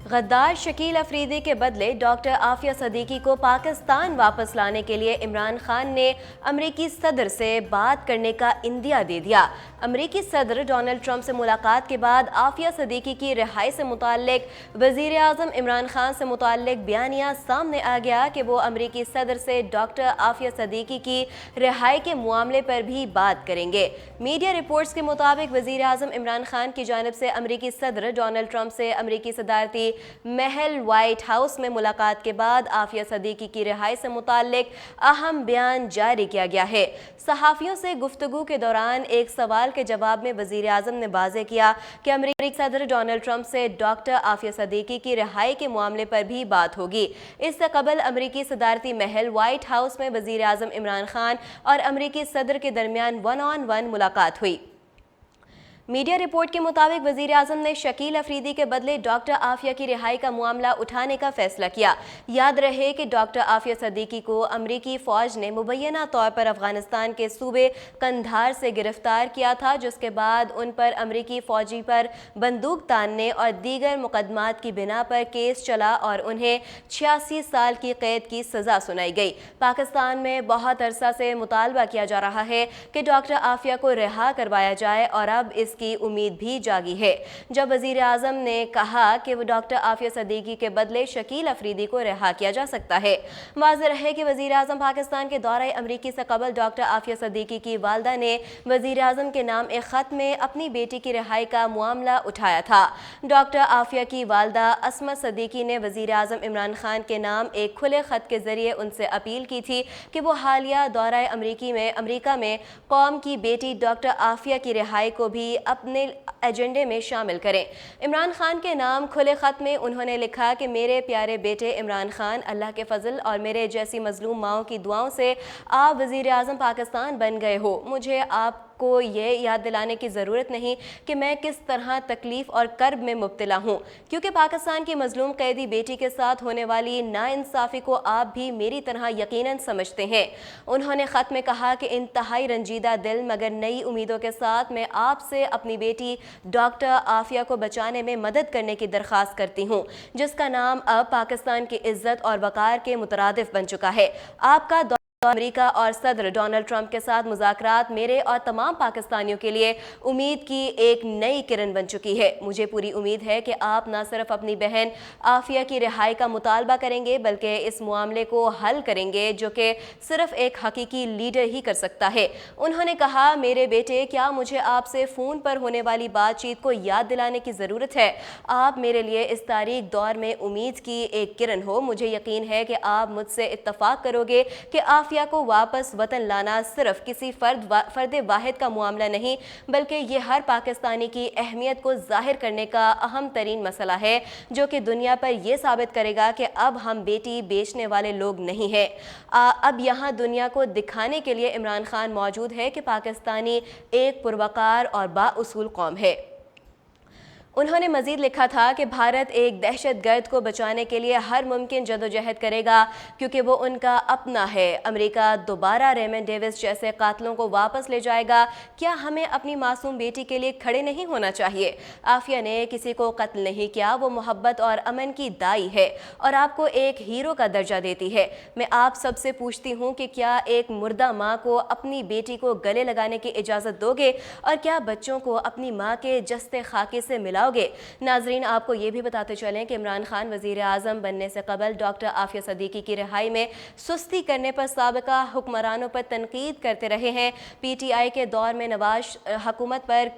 गद्दार शकील अफरीदी के बदले डॉक्टर आफिया सदीकी को पाकिस्तान वापस लाने के लिए इमरान खान ने अमरीकी सदर से बात करने का इंदिया दे दिया। अमरीकी सदर डोनाल्ड ट्रंप से मुलाकात के बाद आफिया सदीकी की रिहाई से मुताल्लिक वज़ीर आज़म इमरान खान से मुताल्लिक बयानिया सामने आ गया कि वो अमरीकी सदर से डॉक्टर आफिया सदीकी की रिहाई के मामले पर भी बात करेंगे। मीडिया रिपोर्ट्स के मुताबिक वज़ीर आज़म इमरान खान की जानिब से अमरीकी सदर डोनाल्ड ट्रंप से अमरीकी सदारती महल व्हाइट हाउस में मुलाकात के बाद आफिया सदीकी की रिहाई से मुताल्लिक अहम बयान जारी किया गया है। सहाफ़ियों से गुफ्तगू के दौरान एक सवाल के जवाब में वज़ीर आज़म ने वाज़ेह किया कि अमरीकी सदर डोनाल्ड ट्रंप से डॉक्टर आफिया सदीकी की रिहाई के मामले पर भी बात होगी। इससे कबल अमरीकी सदारती महल व्हाइट हाउस में वज़ीर आज़म इमरान खान और अमरीकी सदर के दरमियान 1-on-1 मुलाकात हुई। मीडिया रिपोर्ट के मुताबिक वज़ीर आज़म ने शकील अफरीदी के बदले डॉक्टर आफिया की रिहाई का मामला उठाने का फैसला किया। याद रहे कि डॉक्टर आफिया सदीकी को अमरीकी फ़ौज ने मुबैना तौर पर अफ़गानिस्तान के सूबे कंधार से गिरफ्तार किया था, जिसके बाद उन पर अमरीकी फ़ौजी पर बंदूक तानने और दीगर मुकदमात की बिना पर केस चला और उन्हें 86 साल की कैद की सज़ा सुनाई गई। पाकिस्तान में बहुत अरसा से मुतालबा किया जा रहा है कि डॉक्टर आफिया को रिहा करवाया जाए और अब की उम्मीद भी जागी है, जब वज़ीर आज़म ने कहा कि वो डॉक्टर आफिया सदीकी के बदले शकील अफरीदी को रिहा किया जा सकता है। वाज़ेह है कि वज़ीर आज़म पाकिस्तान के दौरे अमरीकी से कबल डॉक्टर आफिया सदीकी की वालदा ने वज़ीर आज़म के नाम एक ख़त में अपनी बेटी की रिहाई का मामला उठाया था। डॉक्टर आफिया की वालदा असमत सदीकी ने वज़ीर आज़म इमरान खान के नाम एक खुले ख़त के ज़रिए उनसे अपील की थी कि वो हालिया दौरा अमरीका में कौम की बेटी डॉक्टर आफिया की रिहाई को भी अपने एजेंडे में शामिल करें। इमरान खान के नाम खुले ख़त में उन्होंने लिखा कि मेरे प्यारे बेटे इमरान खान, अल्लाह के फजल और मेरे जैसी मजलूम माओं की दुआओं से आप वज़ीर आज़म पाकिस्तान बन गए हो। मुझे आपको ये याद दिलाने की ज़रूरत नहीं कि मैं किस तरह तकलीफ़ और कर्ब में मुब्तला हूँ, क्योंकि पाकिस्तान की मजलूम कैदी बेटी के साथ होने वाली नाइंसाफ़ी को आप भी मेरी तरह यकीनन समझते हैं। उन्होंने ख़त में कहा कि इंतहाई रंजीदा दिल मगर नई उम्मीदों के साथ मैं आपसे अपनी बेटी डॉक्टर आफिया को बचाने में मदद करने की दरख्वास्त करती हूँ, जिसका नाम अब पाकिस्तान की इज़्ज़त और वक़ार के मुतरादिफ बन चुका है। आपका अमेरिका और सदर डोनाल्ड ट्रंप के साथ मुज़ाकरात मेरे और तमाम पाकिस्तानियों के लिए उम्मीद की एक नई किरण बन चुकी है। मुझे पूरी उम्मीद है कि आप न सिर्फ अपनी बहन आफिया की रिहाई का मुतालबा करेंगे बल्कि इस मामले को हल करेंगे, जो कि सिर्फ एक हकीकी लीडर ही कर सकता है। उन्होंने कहा, मेरे बेटे, क्या मुझे आपसे फ़ोन पर होने वाली बातचीत को याद दिलाने की ज़रूरत है? आप मेरे लिए इस तारीख दौर में उम्मीद की एक किरण हो। मुझे यकीन है कि आप मुझसे इत्तफाक करोगे कि आफिया को वापस वतन लाना सिर्फ किसी फर्द वाहिद का मामला नहीं, बल्कि ये हर पाकिस्तानी की अहमियत को जाहिर करने का अहम तरीन मसला है, जो कि दुनिया पर यह साबित करेगा कि अब हम बेटी बेचने वाले लोग नहीं हैं। अब यहाँ दुनिया को दिखाने के लिए इमरान खान मौजूद है कि पाकिस्तानी एक पुरवकार और बाउसूल कौम है। उन्होंने मज़ीद लिखा था कि भारत एक दहशतगर्द को बचाने के लिए हर मुमकिन जदोजहद करेगा, क्योंकि वो उनका अपना है। अमेरिका दोबारा रेमन डेविस जैसे कातलों को वापस ले जाएगा। क्या हमें अपनी मासूम बेटी के लिए खड़े नहीं होना चाहिए? आफिया ने किसी को कत्ल नहीं किया, वो मोहब्बत और अमन की दाई है और आपको एक हीरो का दर्जा देती है। मैं आप सबसे पूछती हूँ कि क्या एक मुर्दा माँ को अपनी बेटी को गले लगाने की इजाज़त दोगे, और क्या बच्चों को अपनी माँ के जस्ते खाके से मिला? नाजरीन, आपको ये भी बताते चलें कि इमरान खान वज़ीर आज़म बनने से कबल डॉक्टर आफिया सदीकी की रिहाई में सुस्ती करने पर साबिका हुक्मरानों पर तनकीद करते रहे हैं। PTI के दौर में नवाज हुकूमत पर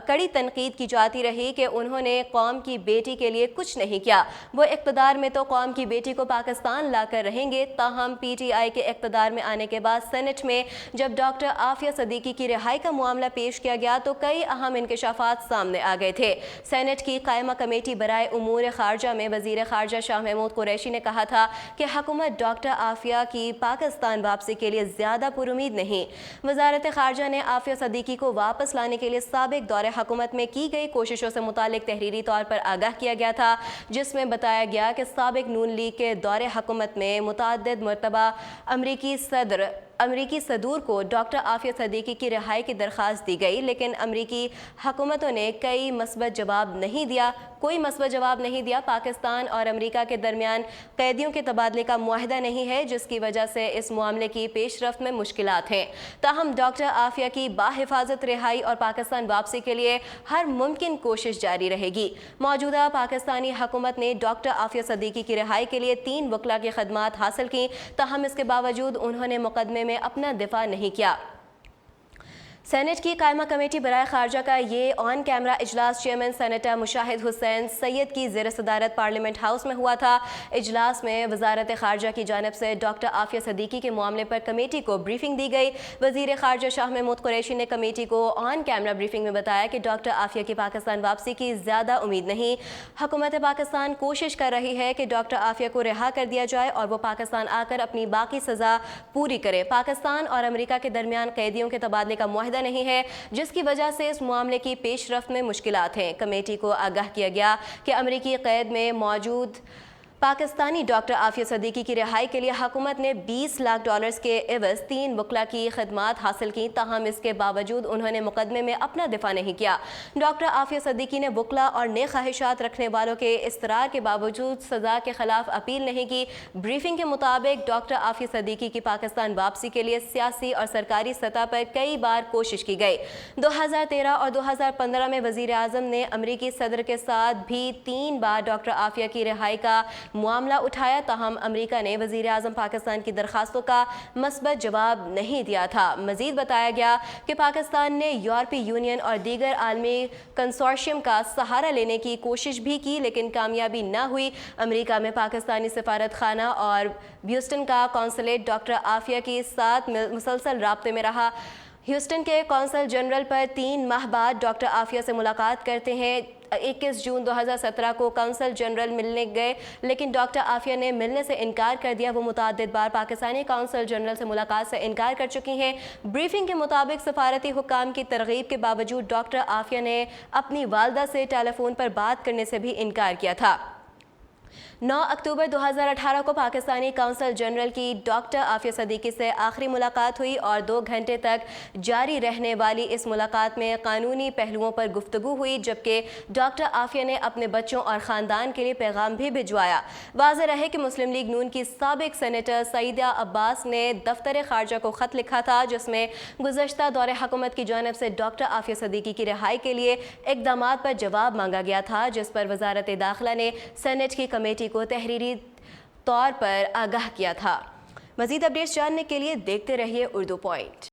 कड़ी तनकीद की जाती रही कि उन्होंने कौम की बेटी के लिए कुछ नहीं किया। वो इक़्तिदार में तो कौम की बेटी को पाकिस्तान लाकर रहेंगे। ताहम PTI के इक़्तिदार में आने के बाद सेनेट में जब डॉक्टर आफिया सदीकी की रिहाई का मामला पेश किया गया तो कई अहम इंकशाफात सामने आ गए थे। सेनेट की कायमा कमेटी बराए उमूर खारजा में वज़ीर खारजा शाह महमूद कुरैशी ने कहा था कि हुकूमत डॉक्टर आफिया की पाकिस्तान वापसी के लिए ज़्यादा पुरुमीद नहीं। वज़ारत खारजा ने आफिया सदीकी को वापस लाने के लिए साबिक दौरे हुकूमत में की गई कोशिशों से मुतालिक तहरीरी तौर पर आगाह किया गया था, जिसमें बताया गया कि साबिक नून लीग के दौरे हुकूमत में मुतअद्दिद मरतबा अमरीकी सदर امریکی صدور کو ڈاکٹر عافیہ صدیقی کی رہائی کی درخواست دی گئی، لیکن امریکی حکومتوں نے کوئی مثبت جواب نہیں دیا۔ پاکستان اور امریکہ کے درمیان قیدیوں کے تبادلے کا معاہدہ نہیں ہے، جس کی وجہ سے اس معاملے کی پیش رفت میں مشکلات ہیں۔ تاہم ڈاکٹر عافیہ کی باحفاظت رہائی اور پاکستان واپسی کے لیے ہر ممکن کوشش جاری رہے گی۔ موجودہ پاکستانی حکومت نے ڈاکٹر عافیہ صدیقی کی رہائی کے لیے 3 وکلاء کی خدمات حاصل کی، تاہم اس کے باوجود انہوں نے مقدمے میں اپنا دفاع نہیں کیا۔ سینٹ کی قائمہ کمیٹی برائے خارجہ کا یہ آن کیمرہ اجلاس چیئرمین سینیٹر مشاہد حسین سید کی زیر صدارت پارلیمنٹ ہاؤس میں ہوا تھا۔ اجلاس میں وزارت خارجہ کی جانب سے ڈاکٹر عافیہ صدیقی کے معاملے پر کمیٹی کو بریفنگ دی گئی۔ وزیر خارجہ شاہ محمود قریشی نے کمیٹی کو آن کیمرہ بریفنگ میں بتایا کہ ڈاکٹر عافیہ کی پاکستان واپسی کی زیادہ امید نہیں۔ حکومت پاکستان کوشش کر رہی ہے کہ ڈاکٹر عافیہ کو رہا کر دیا جائے اور وہ پاکستان آ کر اپنی باقی سزا پوری کرے۔ پاکستان اور امریکہ کے درمیان قیدیوں کے تبادلے کا معاہدہ نہیں ہے، جس کی وجہ سے اس معاملے کی پیش رفت میں مشکلات ہیں۔ کمیٹی کو آگاہ کیا گیا کہ امریکی قید میں موجود پاکستانی ڈاکٹر عافیہ صدیقی کی رہائی کے لیے حکومت نے $20 لاکھ کے عوض 3 وکلاء کی خدمات حاصل کی، تاہم اس کے باوجود انہوں نے مقدمے میں اپنا دفاع نہیں کیا۔ ڈاکٹر عافیہ صدیقی نے وکلاء اور نیک خواہشات رکھنے والوں کے اصرار کے باوجود سزا کے خلاف اپیل نہیں کی۔ بریفنگ کے مطابق ڈاکٹر عافیہ صدیقی کی پاکستان واپسی کے لیے سیاسی اور سرکاری سطح پر کئی بار کوشش کی گئی۔ 2013 اور 2015 میں وزیر اعظم نے امریکی صدر کے ساتھ بھی 3 بار ڈاکٹر عافیہ کی رہائی کا معاملہ اٹھایا، تاہم امریکہ نے وزیر اعظم پاکستان کی درخواستوں کا مثبت جواب نہیں دیا تھا۔ مزید بتایا گیا کہ پاکستان نے یورپی یونین اور دیگر عالمی کنسورشیم کا سہارا لینے کی کوشش بھی کی، لیکن کامیابی نہ ہوئی۔ امریکہ میں پاکستانی سفارت خانہ اور ہیوسٹن کا قونصلیٹ ڈاکٹر عافیہ کے ساتھ مسلسل رابطے میں رہا۔ ہیوسٹن کے قونصل جنرل پر 3 ماہ بعد ڈاکٹر عافیہ سے ملاقات کرتے ہیں۔ 21 جون 2017 کو قونصل جنرل ملنے گئے، لیکن ڈاکٹر عافیہ نے ملنے سے انکار کر دیا۔ وہ متعدد بار پاکستانی قونصل جنرل سے ملاقات سے انکار کر چکی ہیں۔ بریفنگ کے مطابق سفارتی حکام کی ترغیب کے باوجود ڈاکٹر عافیہ نے اپنی والدہ سے ٹیلی فون پر بات کرنے سے بھی انکار کیا تھا۔ 9 اکتوبر 2018 کو پاکستانی قونصل جنرل کی ڈاکٹر عافیہ صدیقی سے آخری ملاقات ہوئی اور 2 گھنٹے تک جاری رہنے والی اس ملاقات میں قانونی پہلوؤں پر گفتگو ہوئی، جبکہ ڈاکٹر عافیہ نے اپنے بچوں اور خاندان کے لیے پیغام بھی بھجوایا۔ واضح رہے کہ مسلم لیگ نون کی سابق سینیٹر سعیدہ عباس نے دفتر خارجہ کو خط لکھا تھا، جس میں گزشتہ دور حکومت کی جانب سے ڈاکٹر عافیہ صدیقی کی رہائی کے لیے اقدامات پر جواب مانگا گیا تھا، جس پر وزارت داخلہ نے سینیٹ کی کمیٹی کو تحریری طور پر آگاہ کیا تھا۔ مزید اپڈیٹس جاننے کے لیے دیکھتے رہیے اردو پوائنٹ۔